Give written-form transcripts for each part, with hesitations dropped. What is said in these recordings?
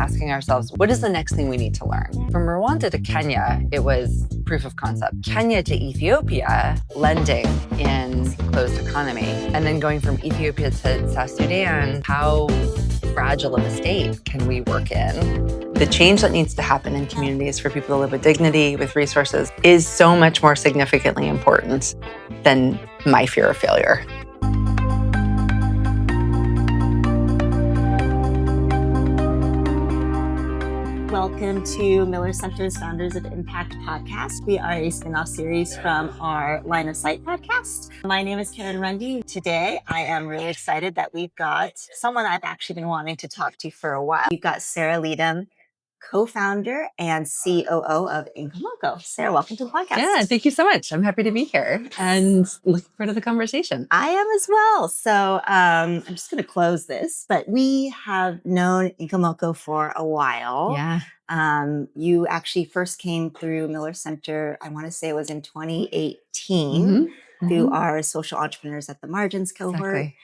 asking ourselves, what is the next thing we need to learn? From Rwanda to Kenya, it was proof of concept. Kenya to Ethiopia, lending in closed economy. And then going from Ethiopia to South Sudan, how fragile of a state can we work in? The change that needs to happen in communities for people to live with dignity, with resources, is so much more significantly important than my fear of failure. Welcome to Miller Center's Founders of Impact podcast. We are a spin-off series from our Line of Sight podcast. My name is Karen Rundy. Today, I am really excited that we've got someone I've actually been wanting to talk to for a while. We've got Sara Leedom, co-founder and COO of Inkomoko. Sara, welcome to the podcast. Yeah, thank you so much. I'm happy to be here and looking forward to the conversation. I am as well. So I'm just going to close this, but we have known Inkomoko for a while. Yeah. You actually first came through Miller Center, I want to say it was in 2018, through our Social Entrepreneurs at the Margins cohort. Exactly.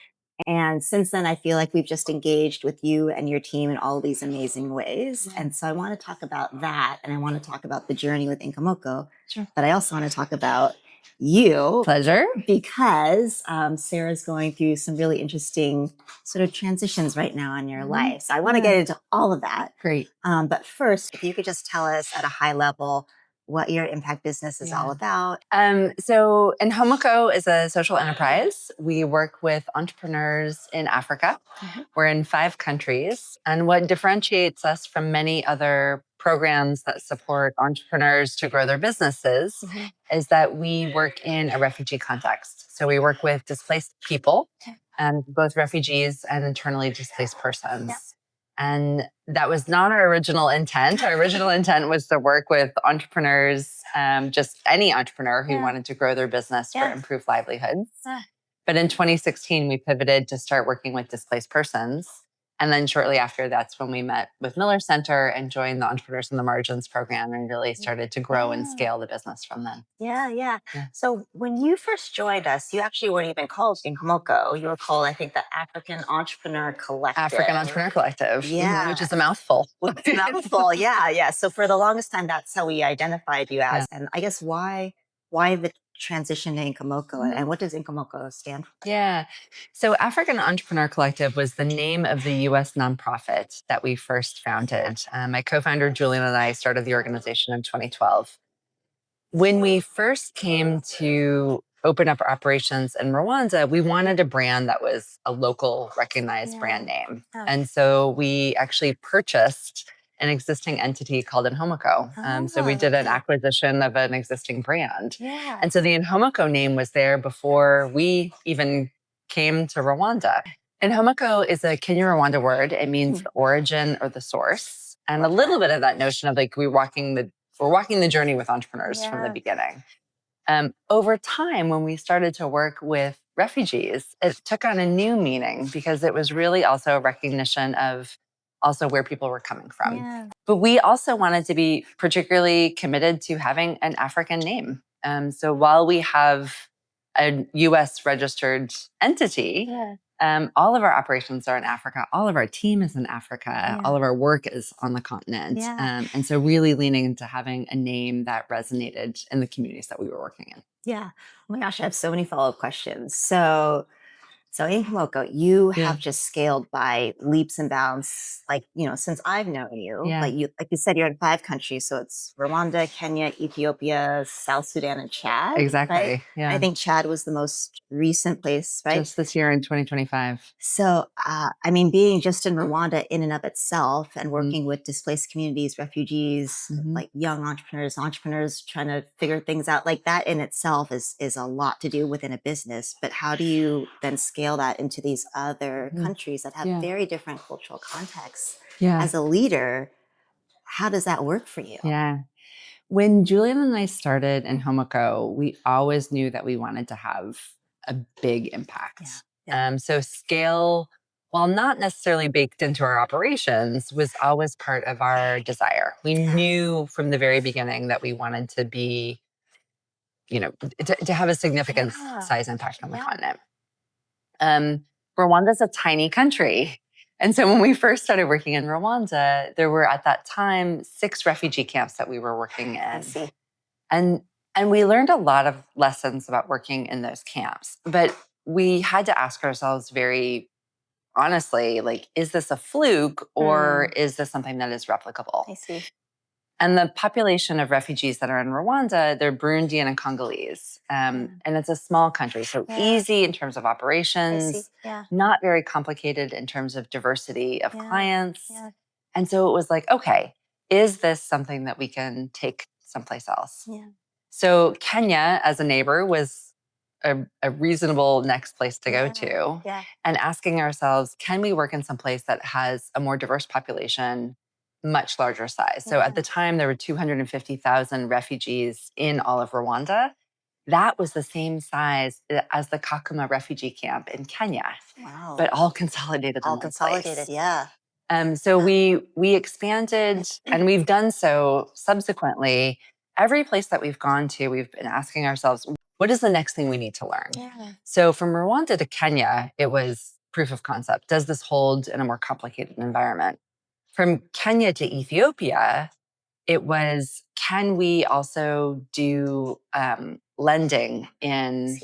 And since then, I feel like we've just engaged with you and your team in all these amazing ways. And so I want to talk about that. And I want to talk about the journey with Inkomoko. Sure. But I also want to talk about you. Pleasure. Because Sarah's going through some really interesting sort of transitions right now in your life. So I want to get into all of that. Great. But first, if you could just tell us at a high level what your impact business is all about. So Inkomoko is a social enterprise. We work with entrepreneurs in Africa. We're in 5 countries. And what differentiates us from many other programs that support entrepreneurs to grow their businesses is that we work in a refugee context. So we work with displaced people, both refugees and internally displaced persons. And that was not our original intent. Our original intent was to work with entrepreneurs, just any entrepreneur who wanted to grow their business for improved livelihoods. But in 2016, we pivoted to start working with displaced persons. And then shortly after, that's when we met with Miller Center and joined the Entrepreneurs on the Margins program and really started to grow and scale the business from then. Yeah. So when you first joined us, you actually weren't even called Inkomoko. You were called, I think, the African Entrepreneur Collective. African Entrepreneur Collective, which is a mouthful. It's a mouthful, yeah. So for the longest time, that's how we identified you as. And I guess why the transition to Inkomoko, and what does Inkomoko stand for? Yeah. So African Entrepreneur Collective was the name of the U.S. nonprofit that we first founded. My co-founder, Julian, and I started the organization in 2012. When we first came to open up our operations in Rwanda, we wanted a brand that was a local recognized brand name. And so we actually purchased an existing entity called Inkomoko. So we did an acquisition of an existing brand. And so the Inkomoko name was there before we even came to Rwanda. Inkomoko is a Kenya-Rwanda word. It means the origin or the source. And a little bit of that notion of like we're walking the journey with entrepreneurs from the beginning. Over time, when we started to work with refugees, it took on a new meaning because it was really also a recognition of also where people were coming from. But we also wanted to be particularly committed to having an African name. So while we have a US registered entity, all of our operations are in Africa. All of our team is in Africa. All of our work is on the continent. And so really leaning into having a name that resonated in the communities that we were working in. Yeah. Oh my gosh, I have so many follow-up questions. So Inkomoko, you have just scaled by leaps and bounds, since I've known you. Like you said, you're in 5 countries. So it's Rwanda, Kenya, Ethiopia, South Sudan, and Chad. Exactly. Right? Yeah. I think Chad was the most recent place, right? Just this year in 2025. So, being just in Rwanda in and of itself and working with displaced communities, refugees, like young entrepreneurs trying to figure things out, like that in itself is a lot to do within a business. But how do you then scale that into these other countries that have very different cultural contexts? As a leader, how does that work for you? Yeah. When Julian and I started Inkomoko, we always knew that we wanted to have a big impact. So scale, while not necessarily baked into our operations, was always part of our desire. We knew from the very beginning that we wanted to be, to have a significant size impact on the continent. Rwanda's a tiny country. And so when we first started working in Rwanda, there were at that time 6 refugee camps that we were working in. I see. And we learned a lot of lessons about working in those camps. But we had to ask ourselves very honestly, like, is this a fluke or is this something that is replicable? I see. And the population of refugees that are in Rwanda, they're Burundian and Congolese. And it's a small country, so easy in terms of operations, not very complicated in terms of diversity of clients. And so it was like, okay, is this something that we can take someplace else? So Kenya, as a neighbor, was a reasonable next place to go to. And asking ourselves, can we work in some place that has a more diverse population, much larger size? So at the time, there were 250,000 refugees in all of Rwanda. That was the same size as the Kakuma refugee camp in Kenya. Wow. But all consolidated in one Consolidated, place. So we expanded, and we've done so subsequently. Every place that we've gone to, we've been asking ourselves, what is the next thing we need to learn? So from Rwanda to Kenya, it was proof of concept. Does this hold in a more complicated environment? From Kenya to Ethiopia, it was, can we also do lending in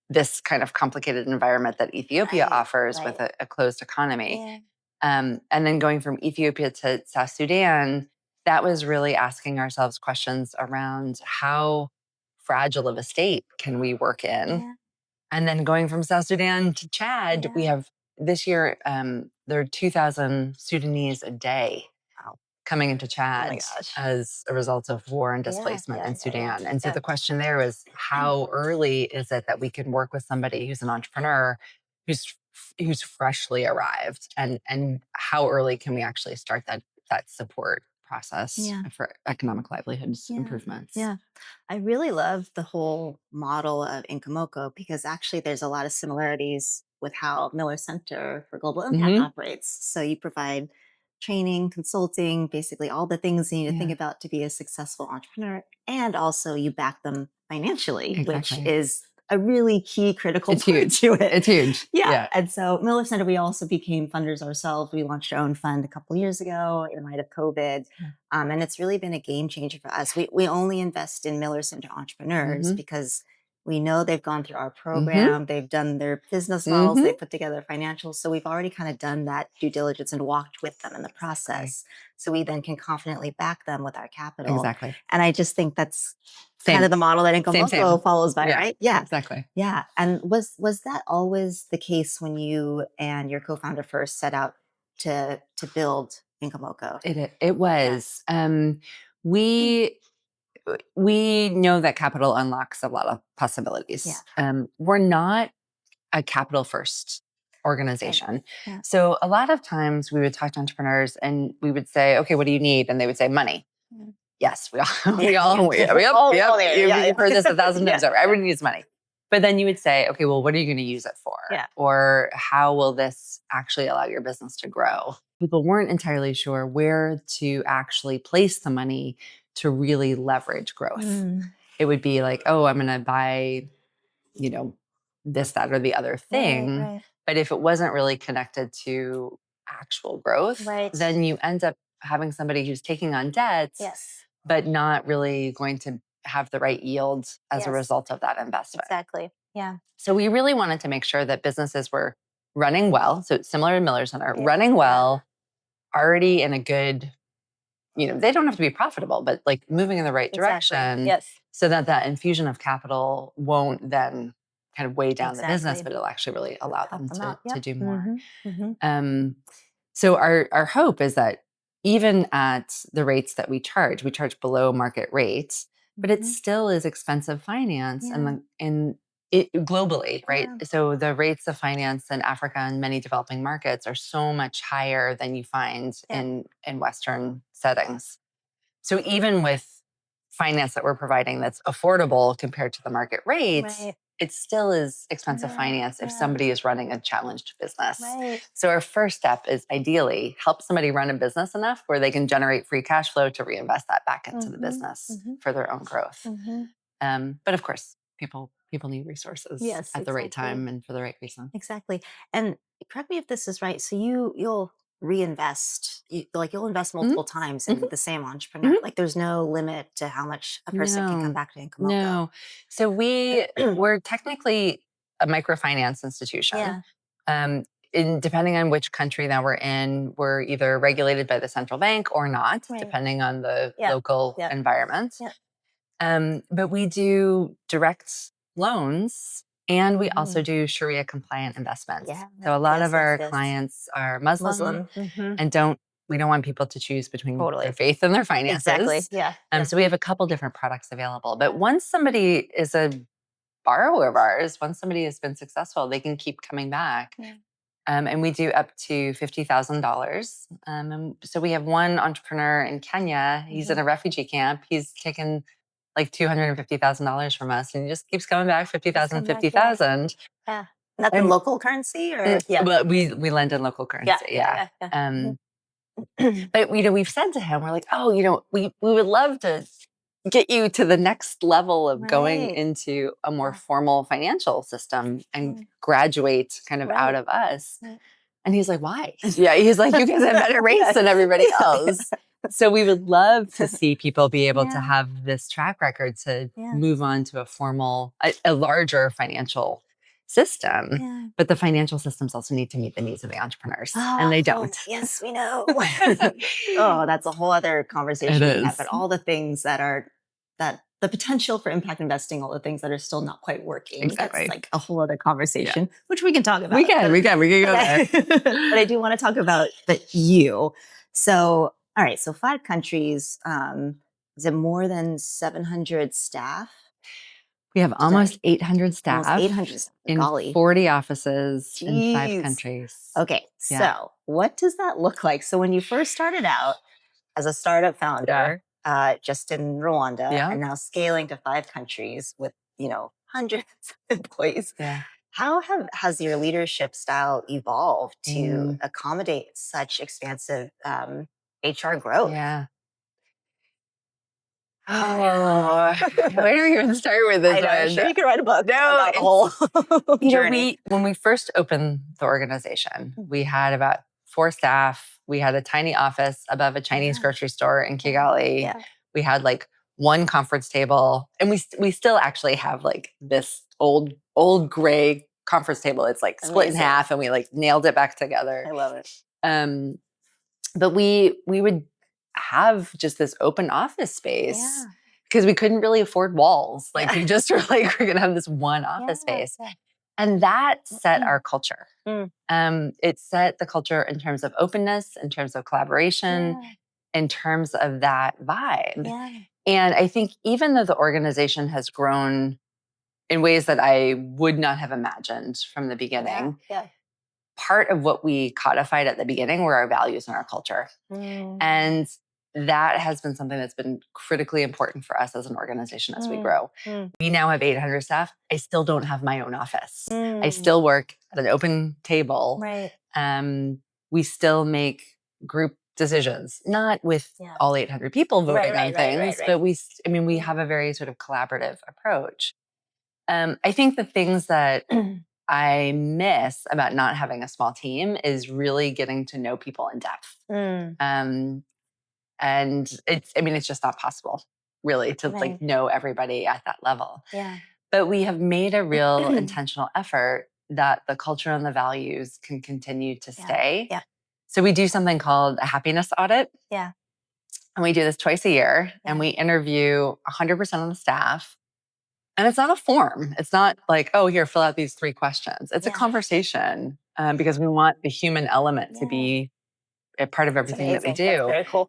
this kind of complicated environment that Ethiopia offers with a closed economy? And then going from Ethiopia to South Sudan, that was really asking ourselves questions around how fragile of a state can we work in? And then going from South Sudan to Chad, we have this year, there are 2,000 Sudanese a day coming into Chad as a result of war and displacement in Sudan. And so the question there is, how early is it that we can work with somebody who's an entrepreneur who's freshly arrived, and how early can we actually start that support process for economic livelihoods improvements? I really love the whole model of Inkomoko because actually there's a lot of similarities with how Miller Center for Global Impact operates. So you provide training, consulting, basically all the things you need to think about to be a successful entrepreneur. And also you back them financially, which is a really key critical part to it. It's huge. And so Miller Center, we also became funders ourselves. We launched our own fund a couple of years ago in light of COVID. And it's really been a game changer for us. We only invest in Miller Center entrepreneurs because we know they've gone through our program, they've done their business models, they've put together financials. So we've already kind of done that due diligence and walked with them in the process. So we then can confidently back them with our capital. And I just think that's kind of the model that Inkomoko follows by, right? Yeah. And was that always the case when you and your co-founder first set out to build Inkomoko? It was. We know that capital unlocks a lot of possibilities. We're not a capital first organization. So a lot of times we would talk to entrepreneurs and we would say, okay, what do you need? And they would say money. Yes, we all, you've heard this 1,000 times over. Everybody needs money. But then you would say, okay, well, what are you going to use it for? Or how will this actually allow your business to grow? People weren't entirely sure where to actually place the money to really leverage growth. It would be like, oh, I'm going to buy, this, that, or the other thing. But if it wasn't really connected to actual growth, then you end up having somebody who's taking on debts, but not really going to have the right yield as a result of that investment. So we really wanted to make sure that businesses were running well. So it's similar to Miller Center, running well, already in a good, they don't have to be profitable, but like moving in the right direction so that infusion of capital won't then kind of weigh down the business, but it'll actually really allow them to do more. So our hope is that even at the rates that we charge below market rates, but it still is expensive finance and it globally, right? So the rates of finance in Africa and many developing markets are so much higher than you find in Western settings. So even with finance that we're providing that's affordable compared to the market rates, it still is expensive finance if somebody is running a challenged business. So our first step is ideally help somebody run a business enough where they can generate free cash flow to reinvest that back into the business for their own growth. But of course, people need resources at the right time and for the right reason. And correct me if this is right. So you'll reinvest. You'll invest multiple times in the same entrepreneur. Like there's no limit to how much a person can come back to Inkomoko. No. So we're technically a microfinance institution. Yeah. Depending on which country that we're in, we're either regulated by the central bank or not, depending on the local environment. But we do direct loans, and we also do Sharia compliant investments. So a lot of our clients are Muslim. And we don't want people to choose between their faith and their finances. Exactly. Yeah. So we have a couple different products available. But once somebody is a borrower of ours, once somebody has been successful, they can keep coming back. And we do up to $50,000. And so we have one entrepreneur in Kenya. He's in a refugee camp. He's taken like $250,000 from us, and he just keeps coming back, 50,000, 50,000. Yeah. That's in local currency, or But we lend in local currency. Yeah. But we've said to him, we're like, we would love to get you to the next level of going into a more formal financial system and graduate kind of out of us. And he's like, why? Yeah, he's like, you guys have better rates than everybody else. So we would love to see people be able to have this track record to move on to a larger financial system. But the financial systems also need to meet the needs of the entrepreneurs, and they don't. Yes, we know. That's a whole other conversation. It is. But all the things that the potential for impact investing, all the things that are still not quite working. Exactly. That's like a whole other conversation, which we can talk about. We can go there. But I do want to talk about you. So, all right. So 5 countries, is it more than 700 staff? We have almost 800 staff. Almost 800 staff. In 40 offices in 5 countries. Okay. So what does that look like? So when you first started out as a startup founder, just in Rwanda, and now scaling to 5 countries with, hundreds of employees. How has your leadership style evolved to accommodate such expansive HR growth? Oh, where do we even start with this? I'm sure you could write a book about the whole journey. When we first opened the organization, we had about 4 staff. We had a tiny office above a Chinese grocery store in Kigali. We had like 1 conference table, and we still actually have like this old gray conference table. It's like split in half, and we like nailed it back together. I love it. But we would have just this open office space because we couldn't really afford walls. Like we just were like, we're going to have this one office space. And that set our culture. It set the culture in terms of openness, in terms of collaboration, in terms of that vibe. And I think even though the organization has grown in ways that I would not have imagined from the beginning, part of what we codified at the beginning were our values and our culture. And that has been something that's been critically important for us as an organization as we grow. We now have 800 staff. I still don't have my own office. I still work at an open table. We still make group decisions, not with all 800 people voting on things, but we have a very sort of collaborative approach. I think the things that I miss about not having a small team is really getting to know people in depth. And it's just not possible really to like know everybody at that level. But we have made a real intentional effort that the culture and the values can continue to stay. So we do something called a happiness audit. And we do this twice a year, and we interview 100% of the staff. And it's not a form. It's not like, oh, here, fill out these 3 questions. It's a conversation because we want the human element to be a part of everything that we do. That's very cool.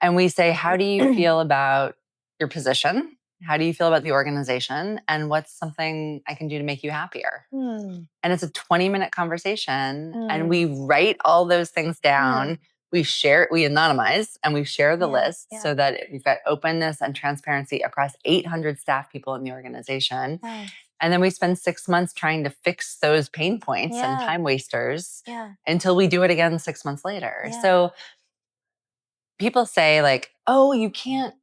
And we say, how do you feel about your position? How do you feel about the organization? And what's something I can do to make you happier? And it's a 20-minute conversation. And we write all those things down. We anonymize, and we share the list so that we've got openness and transparency across 800 staff people in the organization. And then we spend 6 months trying to fix those pain points and time wasters until we do it again 6 months later. So people say like, oh, you can't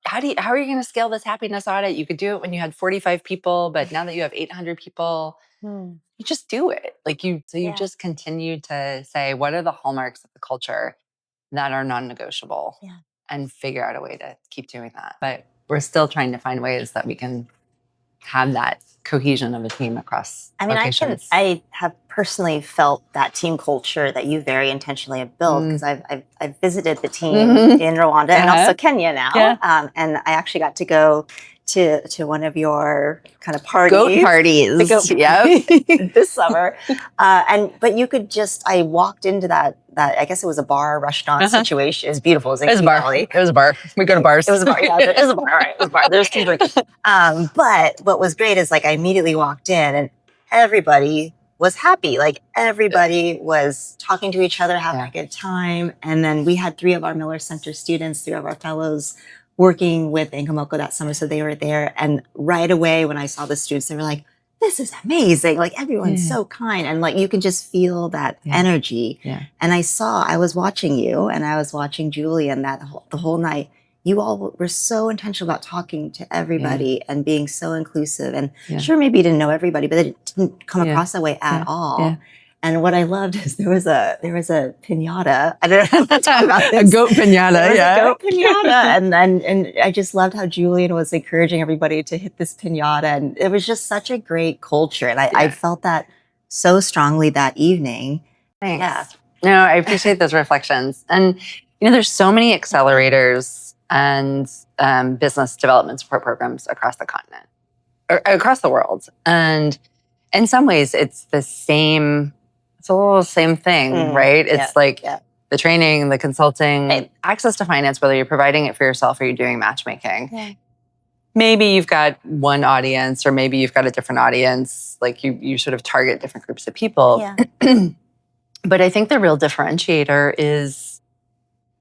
how are you going to scale this happiness audit? You could do it when you had 45 people, but now that you have 800 people, you just do it. You just continue to say, what are the hallmarks of the culture that are non-negotiable, and figure out a way to keep doing that. But we're still trying to find ways that we can have that cohesion of a team across locations. I have personally felt that team culture that you very intentionally have built, because I've visited the team in Rwanda and also Kenya now, and I actually got to go to one of your kind of parties, goat parties, the goat party this summer, but you could I walked into that I guess it was a bar restaurant situation. It was beautiful. It was a bar. It was a bar. We go to bars. It was a bar. Yeah, it was a bar. All right, it was a bar. There's two drinks. But what was great is I immediately walked in and everybody was happy. Everybody was talking to each other, having a good time. And then we had 3 of our Miller Center students, 3 of our fellows working with Inkomoko that summer. So they were there. And right away when I saw the students, they were like, this is amazing. Everyone's so kind. And you can just feel that energy. Yeah. And I was watching you and I was watching Julie, and the whole night, you all were so intentional about talking to everybody and being so inclusive. And sure, maybe you didn't know everybody, but it didn't come across that way at all. Yeah. And what I loved is there was a piñata. I don't know how to talk about this. A goat piñata, a goat piñata. and I just loved how Julian was encouraging everybody to hit this piñata. And it was just such a great culture. And I felt that so strongly that evening. Thanks. Yeah. No, I appreciate those reflections. And, there's so many accelerators and business development support programs across the continent, or across the world. And in some ways, it's the same. It's a little same thing, right? It's the training, the consulting, access to finance, whether you're providing it for yourself or you're doing matchmaking. Yeah. Maybe you've got one audience, or maybe you've got a different audience. You sort of target different groups of people. Yeah. But I think the real differentiator is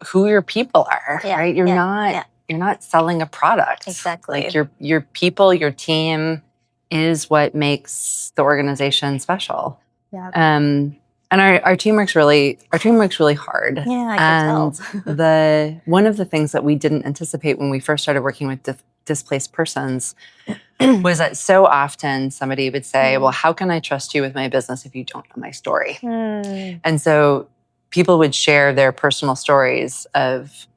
who your people are, right? You're not selling a product. Exactly. Your people, your team is what makes the organization special. Yeah. And our team works really hard. Yeah, I can tell. One of the things that we didn't anticipate when we first started working with displaced persons was that so often somebody would say, well, how can I trust you with my business if you don't know my story? And so people would share their personal stories of,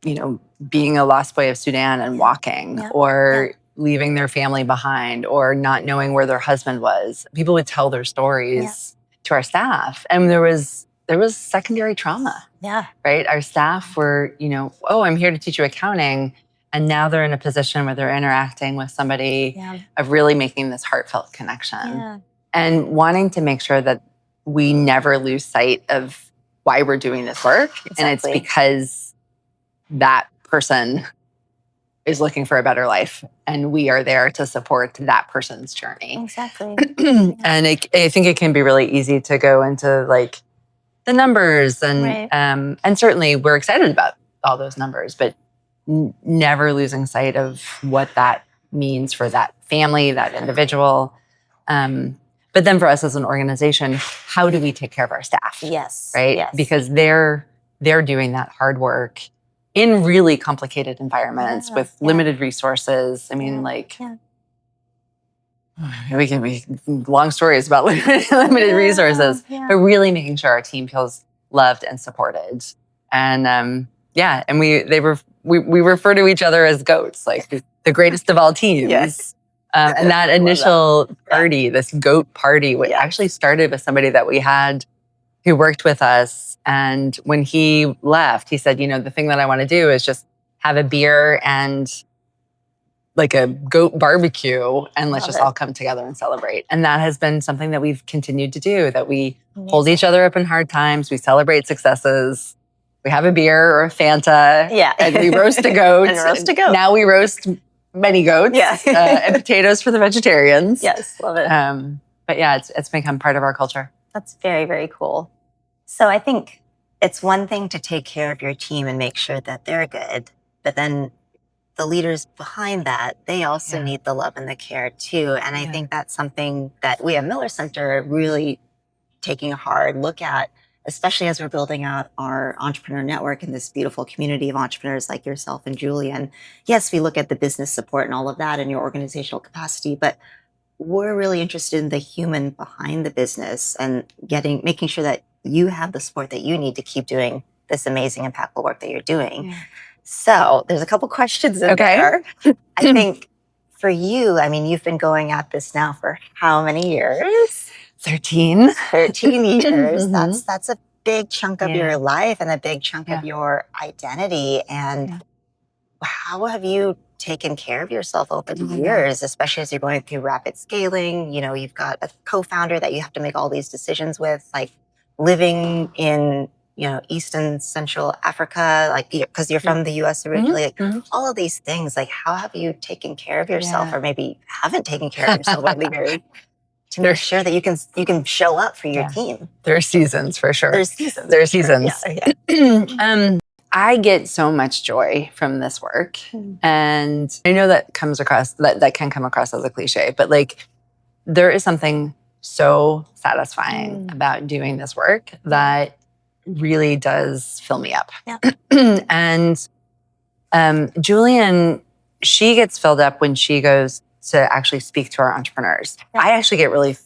being a lost boy of Sudan and walking, or leaving their family behind, or not knowing where their husband was. People would tell their stories to our staff, and there was secondary trauma. Yeah. Right? Our staff were, oh, I'm here to teach you accounting, and now they're in a position where they're interacting with somebody of really making this heartfelt connection, and wanting to make sure that we never lose sight of why we're doing this work. Exactly. And it's because that person is looking for a better life, and we are there to support that person's journey. Exactly. And I think it can be really easy to go into the numbers, and certainly we're excited about all those numbers, but never losing sight of what that means for that family, that individual. But then for us as an organization, how do we take care of our staff? Yes. Right? Yes. Because they're doing that hard work in really complicated environments with limited resources. I mean, we can be long stories about limited resources, but really making sure our team feels loved and supported. And and we refer to each other as goats, the greatest of all teams. Yes. And that initial party, this goat party, actually started with somebody that we had who worked with us. And when he left, he said, the thing that I want to do is just have a beer and a goat barbecue, and let's just all come together and celebrate. And that has been something that we've continued to do, that we hold each other up in hard times. We celebrate successes. We have a beer or a Fanta. Yeah. And we roast a goat. Now we roast many goats. Yeah. And potatoes for the vegetarians. Yes, love it. But it's become part of our culture. That's very, very cool. So I think it's one thing to take care of your team and make sure that they're good, but then the leaders behind that, they also need the love and the care too. And I think that's something that we at Miller Center really taking a hard look at especially as we're building out our entrepreneur network in this beautiful community of entrepreneurs like yourself and Julian. Yes, we look at the business support and all of that in your organizational capacity, but we're really interested in the human behind the business and making sure that you have the support that you need to keep doing this amazing, impactful work that you're doing. Yeah. So there's a couple questions in there. I think for you, I mean, you've been going at this now for how many years? 13. 13 years. That's a big chunk of your life and a big chunk of your identity. And how have you taken care of yourself over the years, especially as you're going through rapid scaling? You know, you've got a co-founder that you have to make all these decisions with, like living in, you know, East and Central Africa, like, because you're from the US originally, like, all of these things. Like, how have you taken care of yourself, or maybe haven't taken care of yourself over the years, to make sure that you can show up for your team? There are seasons for sure. There's seasons. There's seasons. I get so much joy from this work. And I know that that can come across as a cliche, but like there is something so satisfying about doing this work that really does fill me up. And Julian, she gets filled up when she goes to actually speak to our entrepreneurs. I actually get really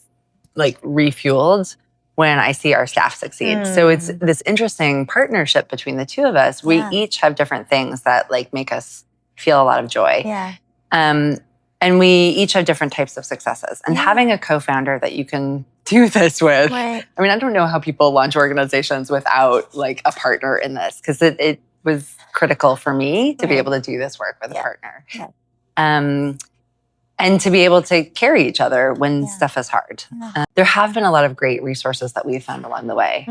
like refueled when I see our staff succeed. So it's this interesting partnership between the two of us. We each have different things that like make us feel a lot of joy. And we each have different types of successes. And having a co-founder that you can do this with. I mean, I don't know how people launch organizations without like a partner in this, because it was critical for me to be able to do this work with a partner. And to be able to carry each other when stuff is hard. There have been a lot of great resources that we've found along the way.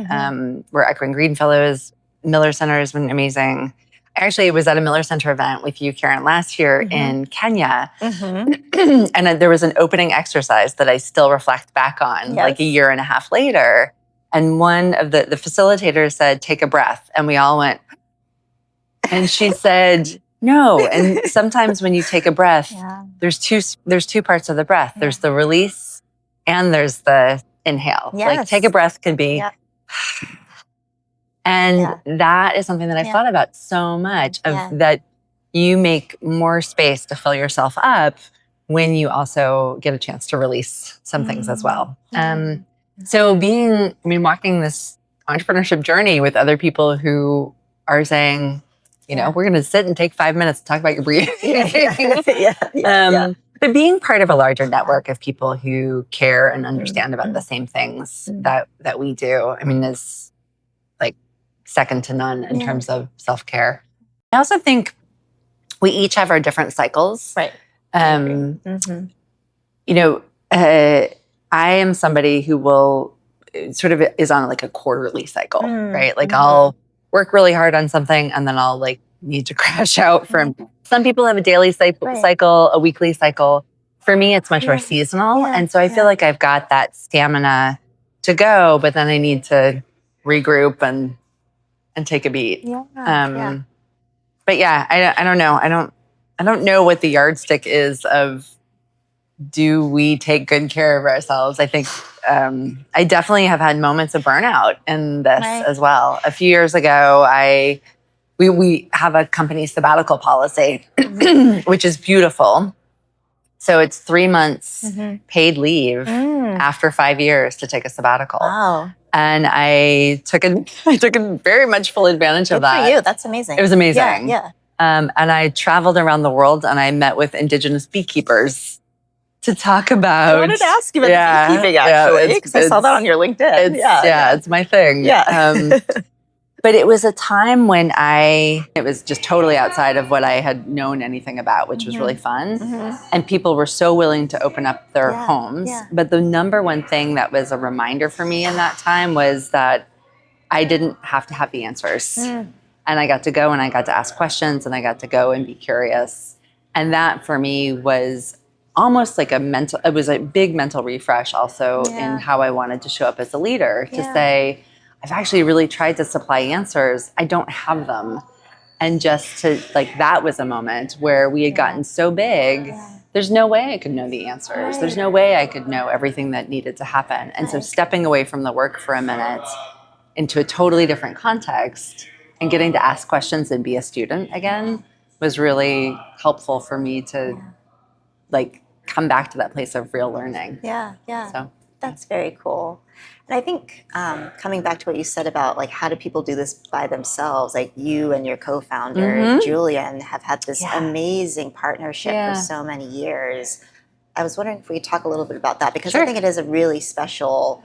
We're Equine Green Fellows. Miller Center has been amazing. I actually was at a Miller Center event with you, Karen, last year in Kenya. And there was an opening exercise that I still reflect back on like a year and a half later. And one of the facilitators said, "Take a breath." And we all went, and she said, "No." And sometimes when you take a breath, there's two parts of the breath. There's the release and there's the inhale. Like take a breath could be, and that is something that I've thought about so much, of that you make more space to fill yourself up when you also get a chance to release some things as well. So walking this entrepreneurship journey with other people who are saying, you know, we're going to sit and take 5 minutes to talk about your breathing. But being part of a larger network of people who care and understand about the same things that we do, I mean, is like second to none in terms of self-care. I also think we each have our different cycles. You know, I am somebody who will sort of is on like a quarterly cycle, right? Like I'll work really hard on something and then I'll like need to crash out for some people have a daily cycle, a weekly cycle. For me, it's much more seasonal. And so I feel like I've got that stamina to go, but then I need to regroup and take a beat. But yeah, I don't know. I don't know what the yardstick is of, do we take good care of ourselves? I think I definitely have had moments of burnout in this as well. A few years ago, we have a company sabbatical policy, which is beautiful. So it's 3 months paid leave after 5 years to take a sabbatical. And I took very much full advantage of that. Good for you. That's amazing. It was amazing. And I traveled around the world and I met with indigenous beekeepers to talk about. I wanted to ask you about beekeeping, actually, because I saw that on your LinkedIn. It's my thing. But it was a time when it was just totally outside of what I had known anything about, which was really fun. And people were so willing to open up their homes. But the number one thing that was a reminder for me in that time was that I didn't have to have the answers. And I got to go and I got to ask questions and I got to go and be curious. And that for me was almost like it was a big mental refresh also in how I wanted to show up as a leader, to say, I've actually really tried to supply answers. I don't have them. And just to that was a moment where we had gotten so big, there's no way I could know the answers. There's no way I could know everything that needed to happen. And so stepping away from the work for a minute into a totally different context and getting to ask questions and be a student again was really helpful for me to like come back to that place of real learning. Yeah, yeah. So that's very cool. And I think coming back to what you said about like how do people do this by themselves, like you and your co-founder Julian have had this amazing partnership for so many years. I was wondering if we could talk a little bit about that, because I think it is a really special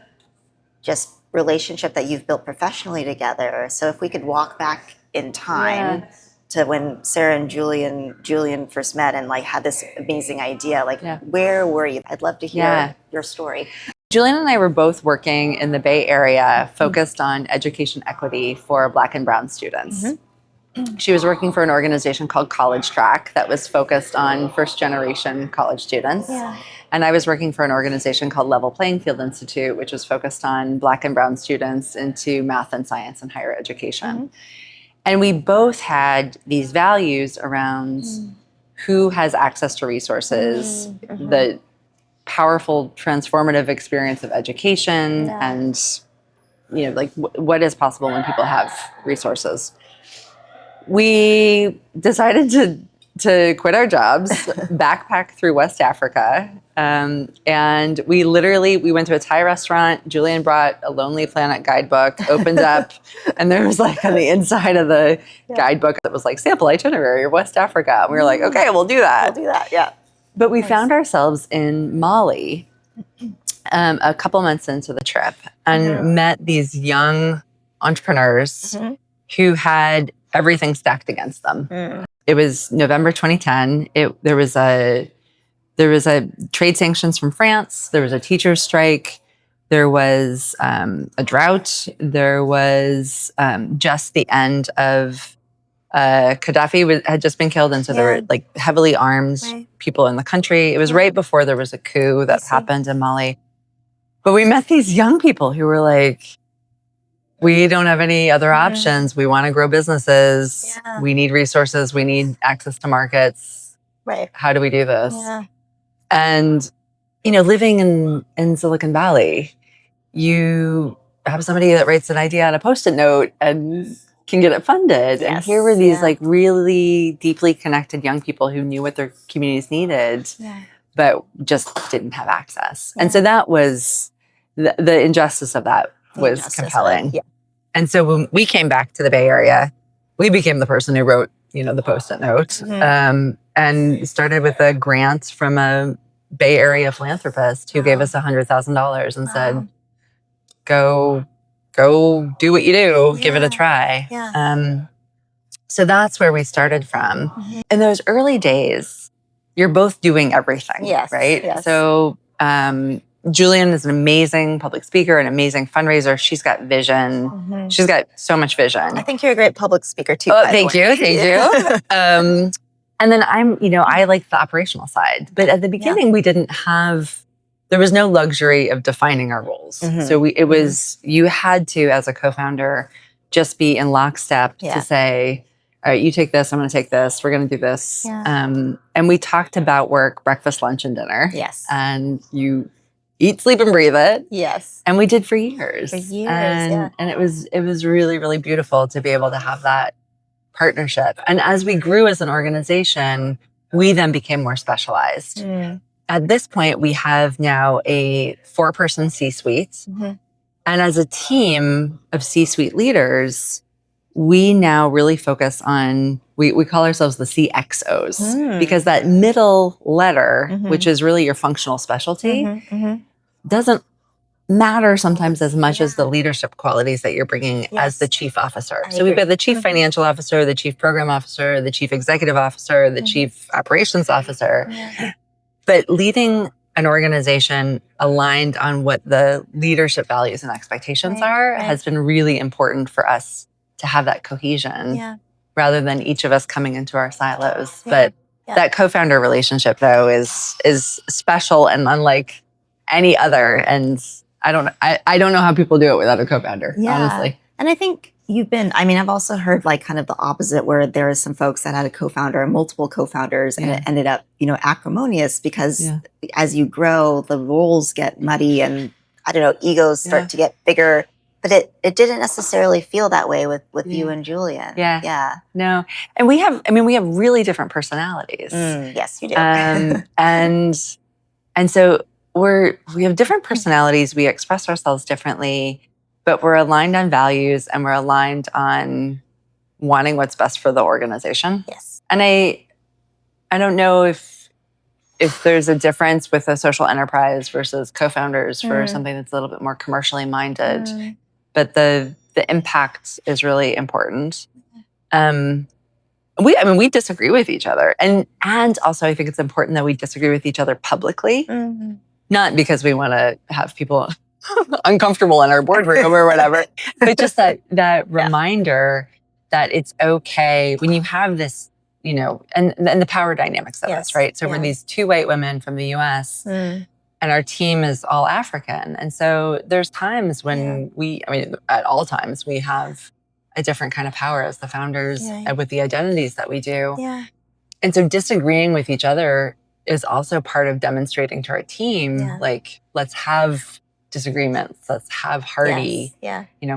just relationship that you've built professionally together. So if we could walk back in time to when Sara and Julian first met and like had this amazing idea, like where were you? I'd love to hear your story. Julian and I were both working in the Bay Area focused on education equity for Black and Brown students. She was working for an organization called College Track that was focused on first-generation college students. And I was working for an organization called Level Playing Field Institute, which was focused on Black and Brown students into math and science and higher education. And we both had these values around who has access to resources, the powerful transformative experience of education, and like what is possible when people have resources. We decided to quit our jobs, backpack through West Africa, and we went to a Thai restaurant. Julian brought a Lonely Planet guidebook, opened up, and there was like on the inside of the guidebook that was like sample itinerary of West Africa. And we were like, okay, we'll do that. We'll do that, yeah. But we found ourselves in Mali a couple months into the trip and met these young entrepreneurs who had everything stacked against them. It was November 2010. There was a trade sanctions from France. There was a teacher's strike. There was a drought. There was just the end of Gaddafi had just been killed, and so there were like heavily armed people in the country. It was right before there was a coup that happened in Mali. But we met these young people who were like, we don't have any other options. We want to grow businesses. We need resources. We need access to markets. How do we do this? And, living in Silicon Valley, you have somebody that writes an idea on a Post-it note and can get it funded. And here were these like really deeply connected young people who knew what their communities needed, but just didn't have access. And so that was the injustice of that was compelling. And so when we came back to the Bay Area, we became the person who wrote, the Post-it note, and started with a grant from a Bay Area philanthropist who gave us $100,000 and said, go do what you do, give it a try. So that's where we started from. In those early days, you're both doing everything, right? So Julian is an amazing public speaker, an amazing fundraiser. She's got vision. She's got so much vision. I think you're a great public speaker too. Oh, thank you. And then I like the operational side. But at the beginning, there was no luxury of defining our roles. So you had to, as a co-founder, just be in lockstep to say, all right, you take this, I'm going to take this, we're going to do this. And we talked about work, breakfast, lunch, and dinner. And you eat, sleep, and breathe it. And we did for years. And it was really, really beautiful to be able to have that partnership. And as we grew as an organization, we then became more specialized. At this point, we have now a 4-person C-suite. And as a team of C-suite leaders, we now really focus on, we call ourselves the CXOs, because that middle letter, which is really your functional specialty, doesn't matter sometimes as much as the leadership qualities that you're bringing as the chief officer. So we've got the chief financial officer, the chief program officer, the chief executive officer, the chief operations officer. But leading an organization aligned on what the leadership values and expectations are has been really important for us to have that cohesion rather than each of us coming into our silos. But that co-founder relationship, though, is special and unlike any other. And I don't know how people do it without a co-founder, honestly. And I think I've also heard like kind of the opposite, where there are some folks that had a co-founder and multiple co-founders and it ended up, acrimonious because as you grow, the roles get muddy and egos start to get bigger. But it didn't necessarily feel that way with you and Julian. Yeah. No. And we have really different personalities. Yes, you do. And so we have different personalities. We express ourselves differently, but we're aligned on values and we're aligned on wanting what's best for the organization. Yes. And I don't know if there's a difference with a social enterprise versus co-founders for something that's a little bit more commercially minded, but the impact is really important. We disagree with each other, and also I think it's important that we disagree with each other publicly, not because we want to have people uncomfortable in our boardroom or whatever, but just that reminder that it's okay when you have this, and the power dynamics of this, right? So we're these two white women from the U.S. And our team is all African, and so there's times when at all times we have a different kind of power as the founders with the identities that we do. Yeah. And so disagreeing with each other is also part of demonstrating to our team, like, let's have disagreements, let's have hearty,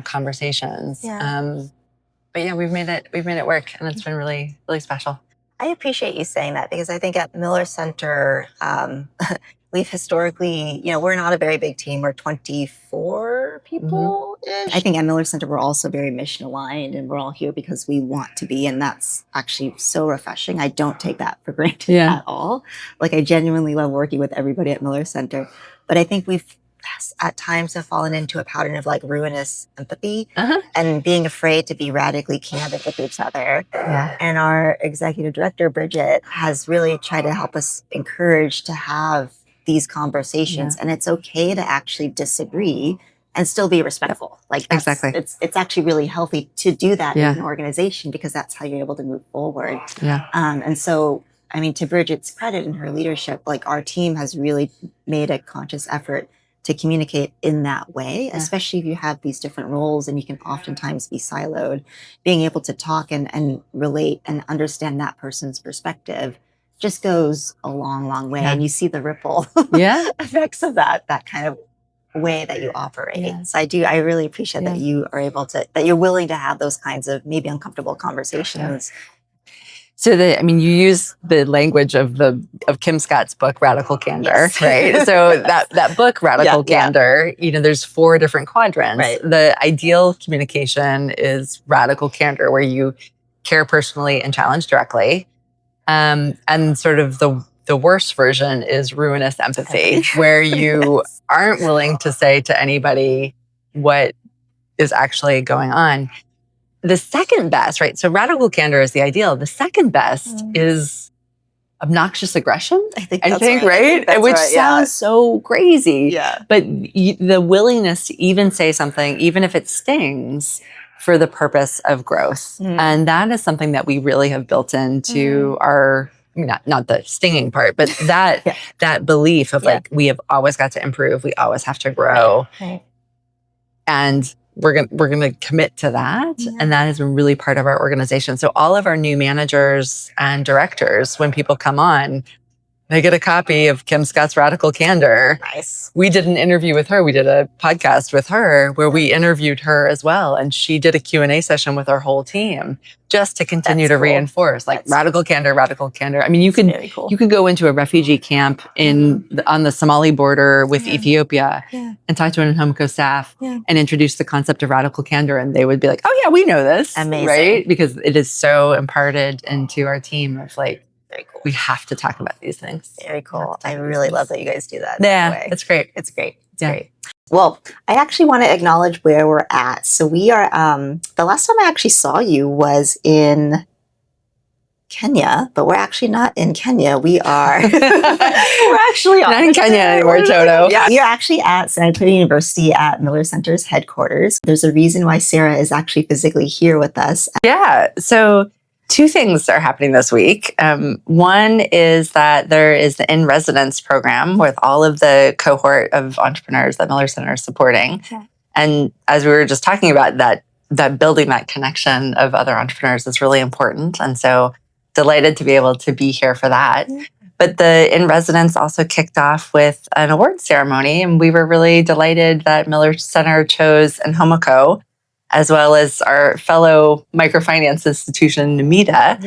conversations. But we've made it work, and it's been really, really special. I appreciate you saying that, because I think at Miller Center, we've historically, we're not a very big team. We're 24 people-ish. I think at Miller Center, we're also very mission aligned, and we're all here because we want to be. And that's actually so refreshing. I don't take that for granted at all. Like, I genuinely love working with everybody at Miller Center. But I think we've at times have fallen into a pattern of like ruinous empathy and being afraid to be radically candid with each other. And our executive director, Bridget, has really tried to help us encourage to have these conversations. And it's okay to actually disagree and still be respectful. Like, exactly. It's actually really healthy to do that in an organization, because that's how you're able to move forward. And so, I mean, to Bridget's credit and her leadership, like, our team has really made a conscious effort to communicate in that way, especially if you have these different roles and you can oftentimes be siloed. Being able to talk and relate and understand that person's perspective just goes a long, long way. And you see the ripple effects of that kind of way that you operate. So I really appreciate that you are able to, that you're willing to have those kinds of maybe uncomfortable conversations. So you use the language of Kim Scott's book, Radical Candor, right? So that book, Radical Candor, there's 4 different quadrants. Right. The ideal communication is radical candor, where you care personally and challenge directly. And sort of the worst version is ruinous empathy, where you aren't willing to say to anybody what is actually going on. The second best, right? So radical candor is the ideal. The second best is obnoxious aggression. I think right? Which sounds so crazy. But the willingness to even say something, even if it stings, for the purpose of growth. And that is something that we really have built into our, not the stinging part, but that belief of like, we have always got to improve. We always have to grow. And we're gonna commit to that. And that has been really part of our organization. So all of our new managers and directors, when people come on, they get a copy of Kim Scott's Radical Candor. Nice. We did an interview with her. We did a podcast with her where we interviewed her as well. And she did a Q&A session with our whole team just to continue to reinforce radical candor, radical candor. I mean, you can go into a refugee camp on the Somali border with Ethiopia and talk to an Inkomoko staff and introduce the concept of radical candor. And they would be like, oh yeah, we know this. Amazing. Right? Because it is so imparted into our team of like, very cool. We have to talk about these things. Very cool. I really love that you guys do that. Yeah, it's great. It's great. It's great. Well, I actually want to acknowledge where we're at. So we are, the last time I actually saw you was in Kenya, but we're actually not in Kenya. We are, we're actually not in Kenya anymore, Toto. Yeah. You're actually at San Antonio University at Miller Center's headquarters. There's a reason why Sara is actually physically here with us. Yeah. So 2 things are happening this week. One is that there is the in-residence program with all of the cohort of entrepreneurs that Miller Center is supporting. Okay. And as we were just talking about, that building that connection of other entrepreneurs is really important. And so delighted to be able to be here for that. But the in residence also kicked off with an award ceremony, and we were really delighted that Miller Center chose Inkomoko, as well as our fellow microfinance institution, Numita,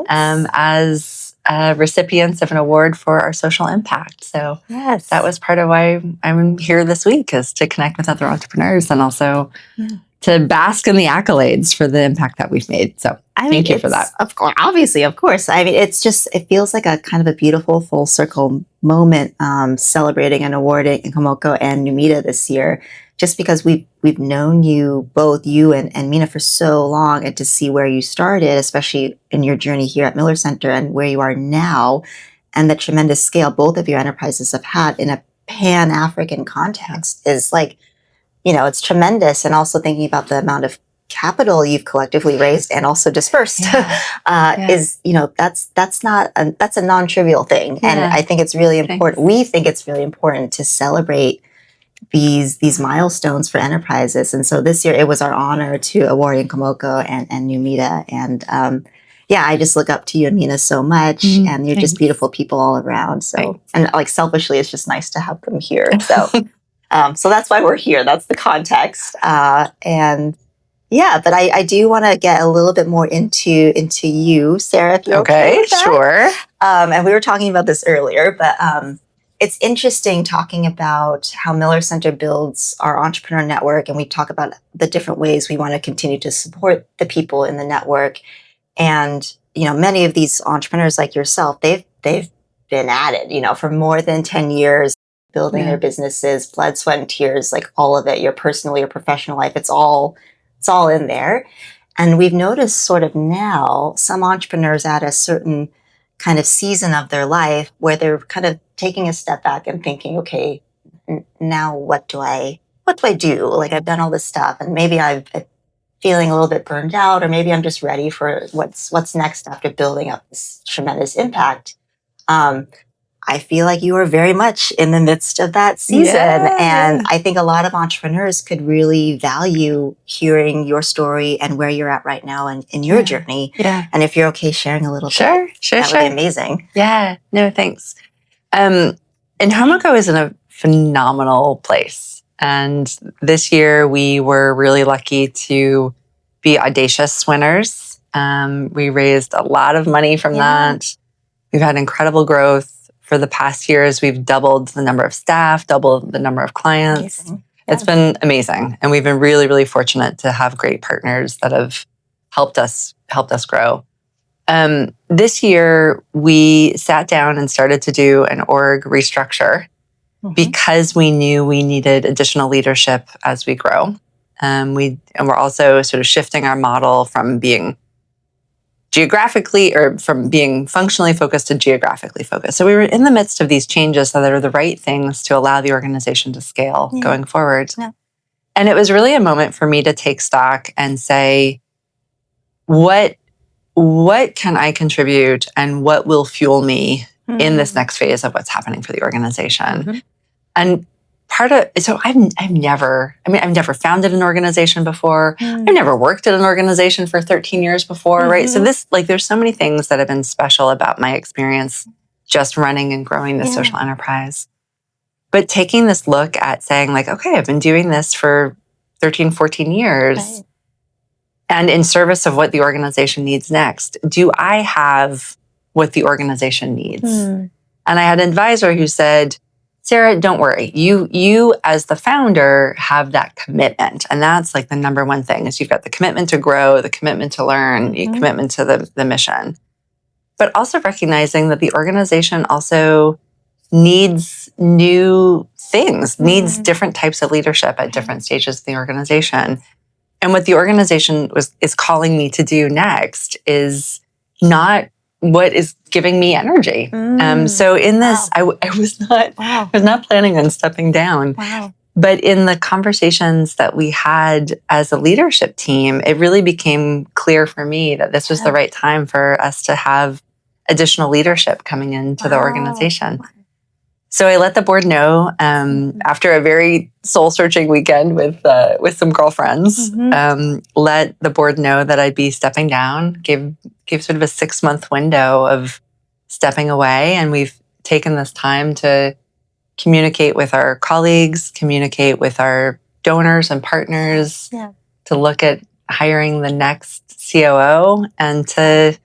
as recipients of an award for our social impact. So that was part of why I'm here this week, is to connect with other entrepreneurs and also to bask in the accolades for the impact that we've made. So thank you for that. Of course, obviously, of course. I mean, it feels like a kind of a beautiful full circle moment, celebrating and awarding Inkomoko and Numita this year, just because we've known you, both you and Mina, for so long, and to see where you started, especially in your journey here at Miller Center and where you are now, and the tremendous scale both of your enterprises have had in a Pan-African context is like, it's tremendous. And also thinking about the amount of capital you've collectively raised and also dispersed is, that's a non-trivial thing. And I think it's really important. We think it's really important to celebrate these milestones for enterprises. And so this year it was our honor to award Inkomoko and Numita. And I just look up to you and Mina so much, and you're just beautiful people all around. So, and like selfishly, it's just nice to have them here. So, so that's why we're here. That's the context. But I do want to get a little bit more into you, Sarah, if you're okay with that. Sure. And we were talking about this earlier, but it's interesting talking about how Miller Center builds our entrepreneur network, and we talk about the different ways we want to continue to support the people in the network. And many of these entrepreneurs like yourself, they've been at it, for more than 10 years, building their businesses, blood, sweat, and tears, like all of it, your personal, your professional life, it's all in there. And we've noticed sort of now some entrepreneurs at a certain kind of season of their life where they're kind of taking a step back and thinking, okay, now what do I do? Like, I've done all this stuff, and maybe I'm feeling a little bit burned out, or maybe I'm just ready for what's next after building up this tremendous impact. I feel like you are very much in the midst of that season. And I think a lot of entrepreneurs could really value hearing your story and where you're at right now and in your journey. And if you're okay sharing a little bit, that would be amazing. Yeah, no, thanks. Inkomoko is in a phenomenal place. And this year we were really lucky to be audacious winners. We raised a lot of money from that. We've had incredible growth. For the past years, we've doubled the number of staff, doubled the number of clients. It's been amazing. And we've been really, really fortunate to have great partners that have helped us grow. This year, we sat down and started to do an org restructure because we knew we needed additional leadership as we grow. And we're also sort of shifting our model from being from being functionally focused to geographically focused. So we were in the midst of these changes that are the right things to allow the organization to scale going forward. And it was really a moment for me to take stock and say, what can I contribute and what will fuel me in this next phase of what's happening for the organization? And I've never founded an organization before. I've never worked at an organization for 13 years before, right? So there's so many things that have been special about my experience just running and growing this social enterprise. But taking this look at saying like, okay, I've been doing this for 13, 14 years. And in service of what the organization needs next, do I have what the organization needs? And I had an advisor who said, Sarah, don't worry. You as the founder have that commitment. And that's like the number one thing is you've got the commitment to grow, the commitment to learn, the commitment to the mission. But also recognizing that the organization also needs new things, needs different types of leadership at different stages of the organization. And what the organization is calling me to do next is not what is giving me energy. So in this, I was not planning on stepping down. But in the conversations that we had as a leadership team, it really became clear for me that this was the right time for us to have additional leadership coming into the organization. So I let the board know after a very soul-searching weekend with some girlfriends. Let the board know that I'd be stepping down. Gave sort of a 6-month window of stepping away, and we've taken this time to communicate with our colleagues, communicate with our donors and partners, to look at hiring the next COO, and to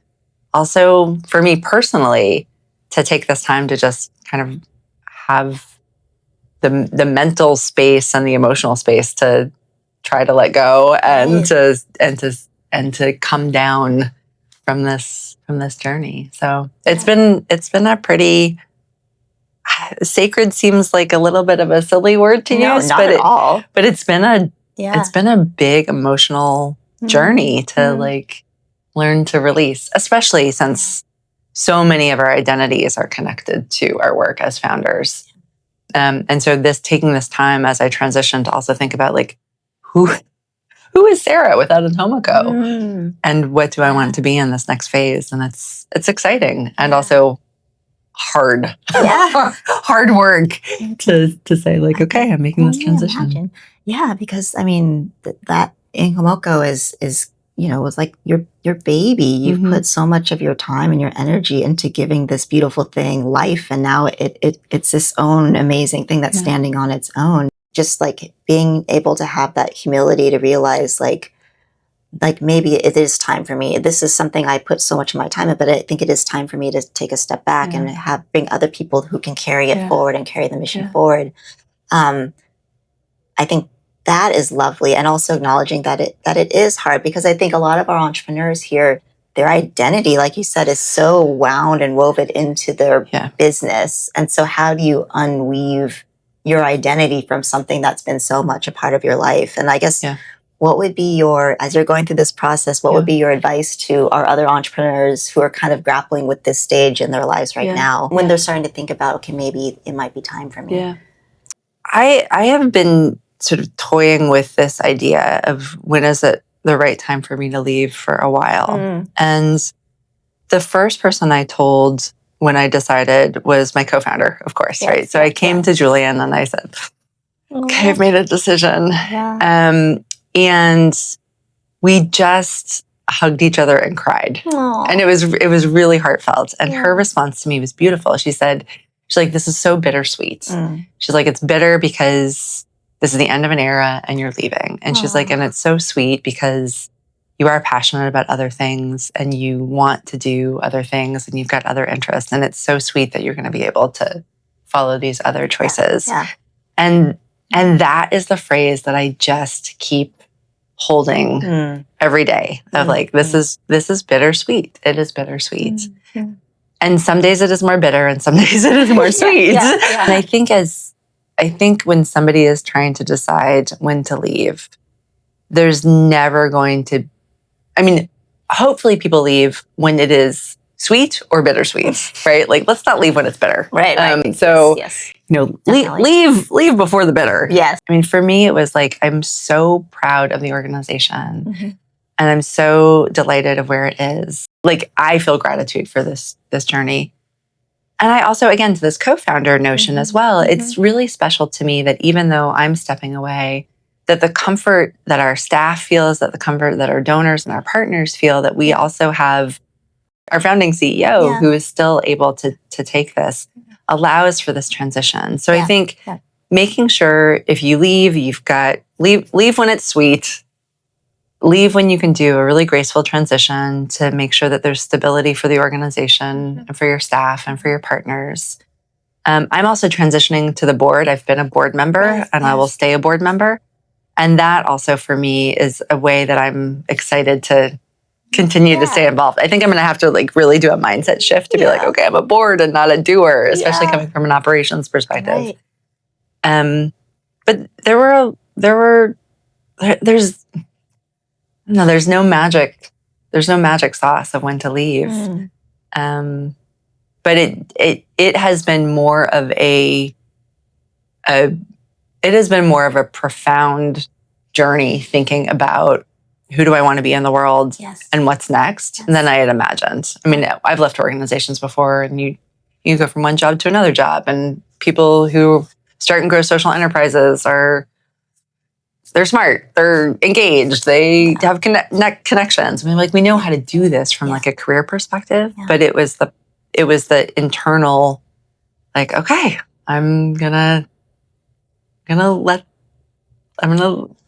also, for me personally, to take this time to just kind of have the mental space and the emotional space to try to let go and to come down from this journey. So it's been a pretty sacred, seems like a little bit of a silly word to use, not at all. But it's been a big emotional journey to like learn to release, especially since so many of our identities are connected to our work as founders. And so taking this time as I transition to also think about like, who is Sara without Inkomoko? And what do I want to be in this next phase? And it's exciting and also hard. Hard work to say like, okay, I'm making this transition. Imagine. Yeah, because I mean that Inkomoko is was like your baby. You've put so much of your time and your energy into giving this beautiful thing life, and now it's this own amazing thing that's standing on its own. Just like being able to have that humility to realize like maybe it is time for me. This is something I put so much of my time in, but I think it is time for me to take a step back and bring other people who can carry it forward and carry the mission forward. I think that is lovely, and also acknowledging that it is hard, because I think a lot of our entrepreneurs here, their identity, like you said, is so wound and woven into their business. And so how do you unweave your identity from something that's been so much a part of your life? And I guess what would be as you're going through this process, what would be your advice to our other entrepreneurs who are kind of grappling with this stage in their lives right now, when they're starting to think about, okay, maybe it might be time for me? I have been sort of toying with this idea of when is it the right time for me to leave for a while. And the first person I told when I decided was my co-founder, of course, right? So I came to Julian and I said, okay, I've made a decision. And we just hugged each other and cried. And it was really heartfelt. And her response to me was beautiful. She's like, this is so bittersweet. She's like, it's bitter because this is the end of an era and you're leaving. And she's like, and it's so sweet because you are passionate about other things and you want to do other things and you've got other interests. And it's so sweet that you're going to be able to follow these other choices. And that is the phrase that I just keep holding every day of like, this is bittersweet. It is bittersweet. And some days it is more bitter and some days it is more sweet. And I think when somebody is trying to decide when to leave, there's never going to, I mean, hopefully people leave when it is sweet or bittersweet, right? Like, let's not leave when it's bitter. Right. So, leave before the bitter. Yes. I mean, for me, it was like, I'm so proud of the organization and I'm so delighted of where it is. Like, I feel gratitude for this journey. And I also, again, to this co-founder notion as well, it's really special to me that even though I'm stepping away, that the comfort that our staff feels, that the comfort that our donors and our partners feel, that we also have our founding CEO who is still able to take this, allows for this transition. So I think making sure if you leave, you've got, leave when it's sweet, leave when you can do a really graceful transition to make sure that there's stability for the organization and for your staff and for your partners. I'm also transitioning to the board. I've been a board member and I will stay a board member. And that also for me is a way that I'm excited to continue to stay involved. I think I'm going to have to like really do a mindset shift to be like, okay, I'm a board and not a doer, especially coming from an operations perspective. But there's no magic sauce of when to leave. But it has been more of a profound journey thinking about who do I want to be in the world and what's next than I had imagined. I mean, I've left organizations before and you go from one job to another job, and people who start and grow social enterprises they're smart, they're engaged, they have connections. I mean, like, we know how to do this from like a career perspective, but it was the internal like, okay, I'm gonna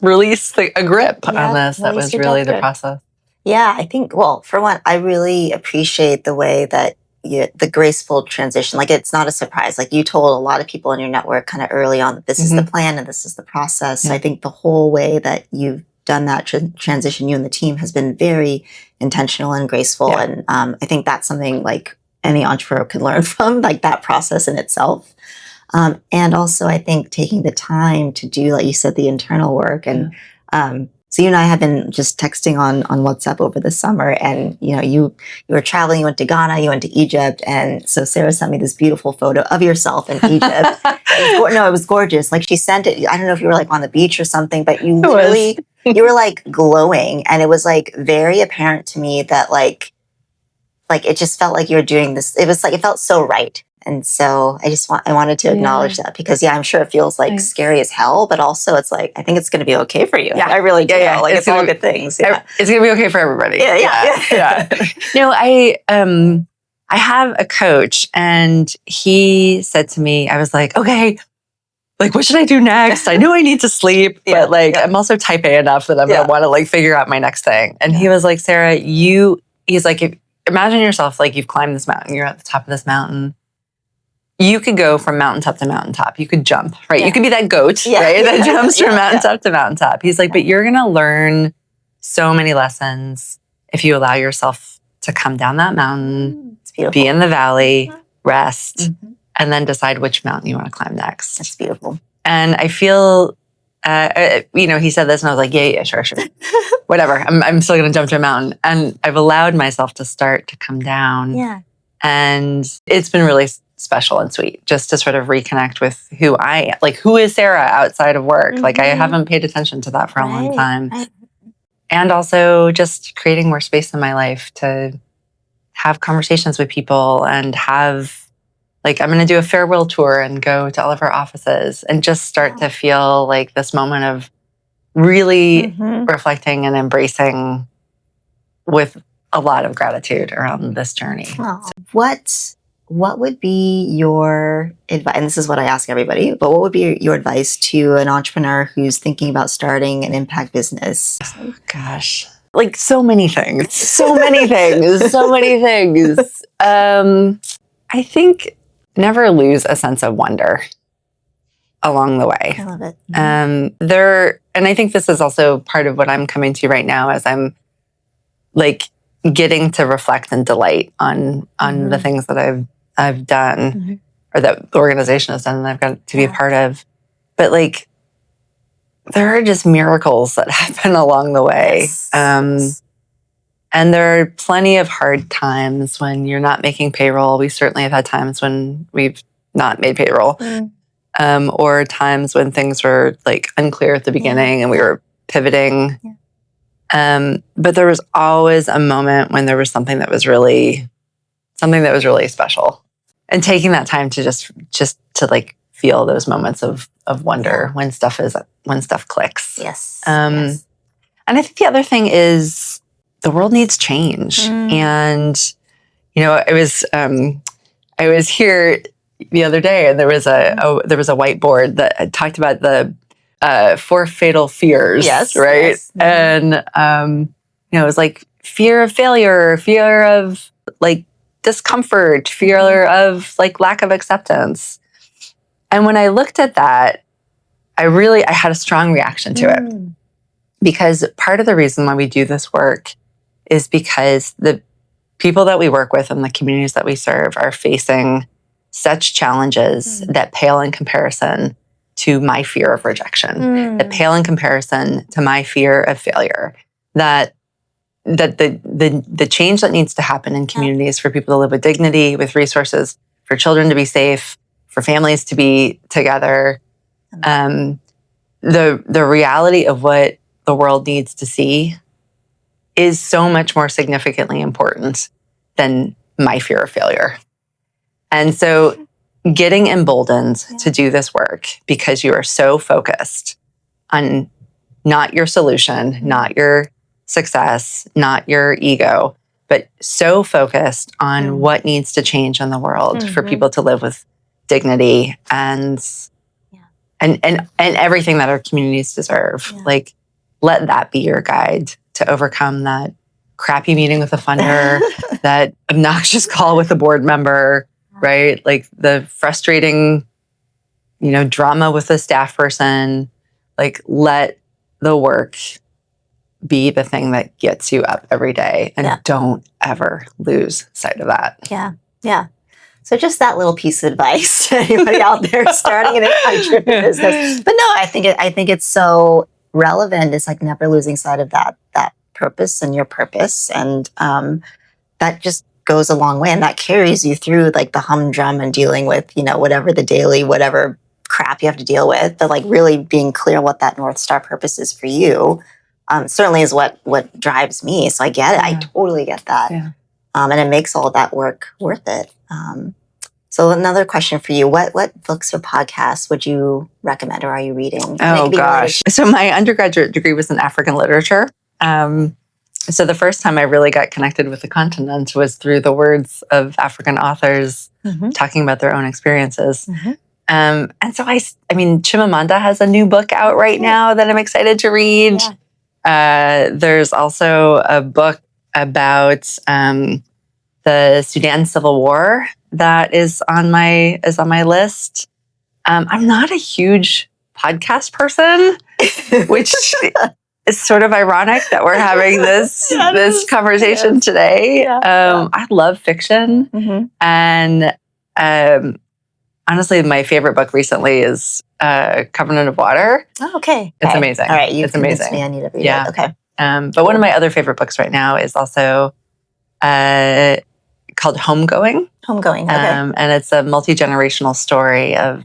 release a grip on this. That was really the process. Yeah, I think, well, for one, I really appreciate the way that the graceful transition, like it's not a surprise. Like you told a lot of people in your network kind of early on that this is the plan and this is the process. So I think the whole way that you've done that transition, you and the team, has been very intentional and graceful. And I think that's something like any entrepreneur can learn from, like that process in itself. And also, I think taking the time to do, like you said, the internal work. And so you and I have been just texting on WhatsApp over the summer. And, you were traveling, you went to Ghana, you went to Egypt. And so Sarah sent me this beautiful photo of yourself in Egypt. It was gorgeous. Like she sent it, I don't know if you were like on the beach or something, but you literally, you were like glowing. And it was like very apparent to me that like it just felt like you were doing this. It was like, it felt so right. And so I wanted to acknowledge that because I'm sure it feels like scary as hell, but also it's like, I think it's going to be okay for you. Yeah. I really do. Yeah. Like it's all good things. Yeah. It's going to be okay for everybody. Yeah. I have a coach and he said to me, I was like, okay, like, what should I do next? I know I need to sleep, but I'm also type A enough that I'm going to want to like figure out my next thing. And he was like, Sarah, he's like, imagine yourself like you've climbed this mountain. You're at the top of this mountain. You could go from mountaintop to mountaintop. You could jump, right? You could be that goat, right? That jumps from mountaintop to mountaintop. He's like, but you're going to learn so many lessons if you allow yourself to come down that mountain, be in the valley, rest, and then decide which mountain you want to climb next. That's beautiful. And I feel, he said this and I was like, yeah, sure. Whatever. I'm still going to jump to a mountain. And I've allowed myself to start to come down. Yeah. And it's been really special and sweet just to sort of reconnect with who I am. Like, who is Sarah outside of work? Like, I haven't paid attention to that for a long time. Right. And also just creating more space in my life to have conversations with people and have, like, I'm going to do a farewell tour and go to all of our offices and just start to feel like this moment of really reflecting and embracing with a lot of gratitude around this journey. Oh. What would be your advice? And this is what I ask everybody, but what would be your advice to an entrepreneur who's thinking about starting an impact business? Oh, gosh. Like so many things. So many things. I think never lose a sense of wonder along the way. I love it. And I think this is also part of what I'm coming to right now as I'm like getting to reflect and delight on the things that I've done or that the organization has done and I've got to be a part of. But like, there are just miracles that happen along the way. Yes. And there are plenty of hard times when you're not making payroll. We certainly have had times when we've not made payroll. Or times when things were like unclear at the beginning and we were pivoting. But there was always a moment when there was something that was really special. And taking that time to just to like feel those moments of wonder when stuff clicks. Yes. And I think the other thing is the world needs change. And I was here the other day and there was a whiteboard that talked about the 4 fatal fears. Yes. Right. Yes. And it was like fear of failure, fear of like discomfort, fear of like lack of acceptance. And when I looked at that, I had a strong reaction to it because part of the reason why we do this work is because the people that we work with and the communities that we serve are facing such challenges that pale in comparison to my fear of rejection, that pale in comparison to my fear of failure, that the change that needs to happen in communities for people to live with dignity, with resources, for children to be safe, for families to be together, the reality of what the world needs to see is so much more significantly important than my fear of failure. And so getting emboldened to do this work because you are so focused on not your solution, not your success, not your ego, but so focused on what needs to change in the world for people to live with dignity and everything that our communities deserve. Yeah. Like, let that be your guide to overcome that crappy meeting with a funder, that obnoxious call with a board member, right? Like the frustrating, drama with a staff person. Like, let the work be the thing that gets you up every day, and don't ever lose sight of that. Yeah. Yeah. So just that little piece of advice to anybody out there starting an entrepreneur business. But no, I think it's so relevant. It's like never losing sight of that purpose and your purpose. And that just goes a long way. And that carries you through like the humdrum and dealing with, whatever crap you have to deal with. But like really being clear what that North Star purpose is for you certainly is what drives me. So I get it. I totally get that. Yeah. And it makes all that work worth it. So another question for you, what books or podcasts would you recommend, or are you reading? Oh, gosh. So my undergraduate degree was in African literature. So the first time I really got connected with the continent was through the words of African authors talking about their own experiences. And so Chimamanda has a new book out right now that I'm excited to read. Yeah. There's also a book about the Sudan Civil War that is on my list. I'm not a huge podcast person, which is sort of ironic that we're having this conversation today. I love fiction, and honestly, my favorite book recently is Covenant of Water. Oh, okay. It's amazing. All right, it's amazing. Me. I need to read it. Okay. But one of my other favorite books right now is also called Homegoing. Okay. And it's a multi-generational story of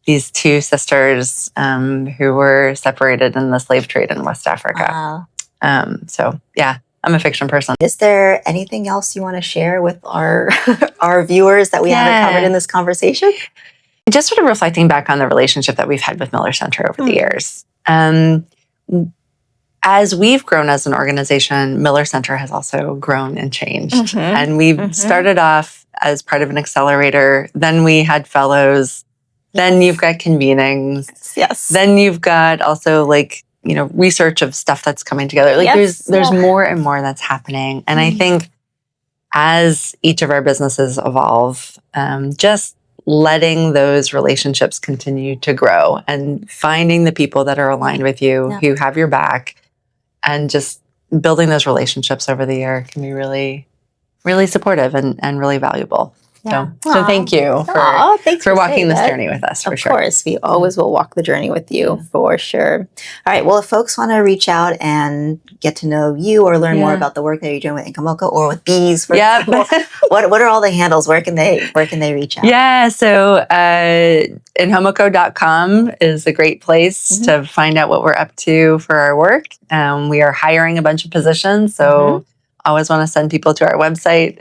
these two sisters who were separated in the slave trade in West Africa. Wow. So yeah, I'm a fiction person. Is there anything else you want to share with our viewers that we haven't covered in this conversation? Just sort of reflecting back on the relationship that we've had with Miller Center over the years. As we've grown as an organization, Miller Center has also grown and changed. And we've started off as part of an accelerator. Then we had fellows. Then you've got convenings. Yes. Then you've got also research of stuff that's coming together. There's more and more that's happening. And I think as each of our businesses evolve, just letting those relationships continue to grow and finding the people that are aligned with you, who have your back, and just building those relationships over the year can be really, really supportive and really valuable. Yeah. So thank you for walking this journey with us, for sure. Of course, we always will walk the journey with you, for sure. All right, well, if folks want to reach out and get to know you or learn more about the work that you're doing with Inkomoko or with bees, for example, what are all the handles? Where can they reach out? Yeah, so Inkomoko.com is a great place to find out what we're up to for our work. We are hiring a bunch of positions, so always want to send people to our website.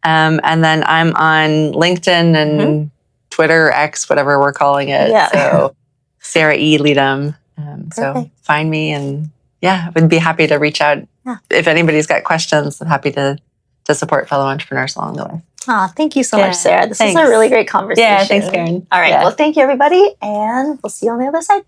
And then I'm on LinkedIn and Twitter, X, whatever we're calling it. Yeah. So Sara E. Leedom. So find me, and I would be happy to reach out. Yeah. If anybody's got questions, I'm happy to support fellow entrepreneurs along the way. Oh, thank you so much, Sara. This is a really great conversation. Yeah, thanks, Karen. All right. Well, thank you, everybody. And we'll see you on the other side.